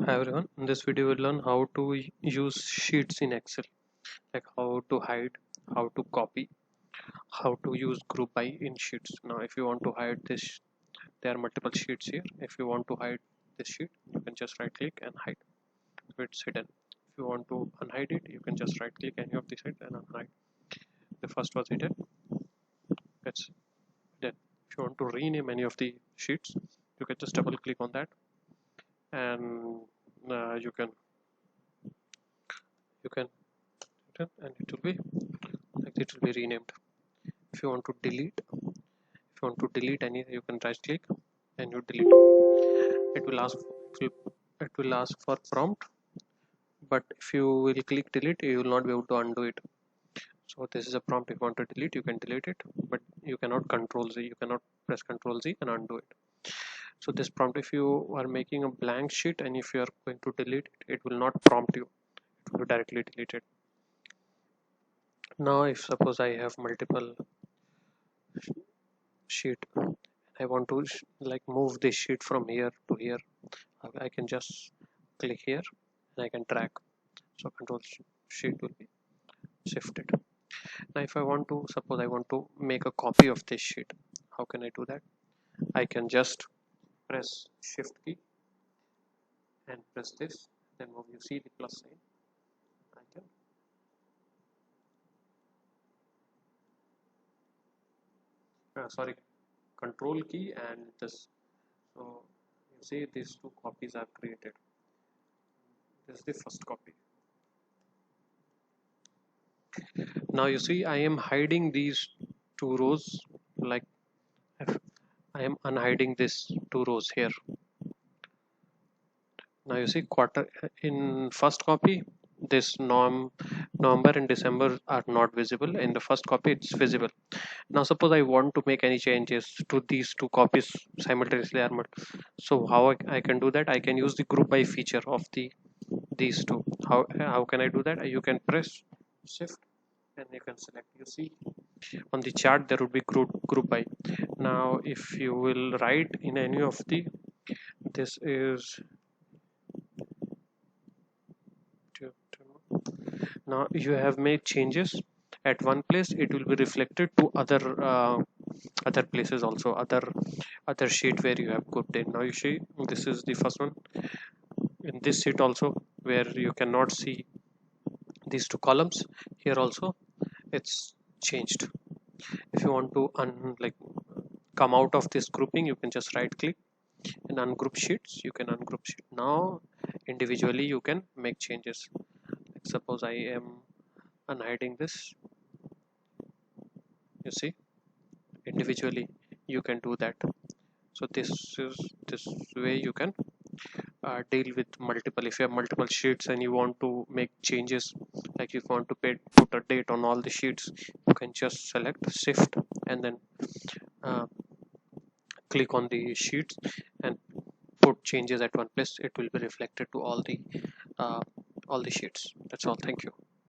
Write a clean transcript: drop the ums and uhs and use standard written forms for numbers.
Hi everyone, in this video we'll learn how to use sheets in Excel, like how to hide, how to copy, how to use group by in sheets. Now if you want to hide this, there are multiple sheets here. If you want to hide this sheet, you can just right click and hide, so it's hidden. If you want to unhide it, you can just right click any of the sheets and unhide. The first was hidden, it's hidden. If you want to rename any of the sheets, you can just double click on that and you can and it will be like it will be renamed. If you want to delete, any, you can right click and you delete it. It will ask for prompt, but if you will click delete, you will not be able to undo it. So this is a prompt. If you want to delete, you can delete it, but you cannot control Z, you cannot press control Z and undo it. So this prompt, if you are making a blank sheet and if you are going to delete it, it will not prompt you, it will directly delete it. Now if suppose I have multiple sheet, I want to like move this sheet from here to here, I can just click here and I can drag, so control sheet will be shifted. Now if I want to, suppose I want to make a copy of this sheet, how can I do that? I can just press shift key and press this, then move, you see the plus sign, I can sorry, control key and this, so you see these two copies I've created. This is the first copy. Now you see I am hiding these two rows, like I am unhiding this two rows here. Now you see quarter in first copy, this November and December are not visible. In the first copy it's visible. Now suppose I want to make any changes to these two copies simultaneously, so how I can do that? I can use the group by feature of these two. How can I do that? You can press shift and you can select. You see on the chart there would be group by. Now if you will write in any of the, this is, now you have made changes at one place, it will be reflected to other places also, other sheet where you have grouped in. Now you see this is the first one. In this sheet also, where you cannot see these two columns, here also it's changed. If you want to like come out of this grouping, you can just right click and ungroup sheets. You can ungroup sheet. Now individually you can make changes. Like suppose I am unhiding this, you see individually you can do that. So this way you can deal with multiple, if you have multiple sheets and you want to make changes, like if you want to put a date on all the sheets, you can just select shift and then uh, click on the sheets and put changes at one place. It will be reflected to uh, all the sheets. That's all. Thank you.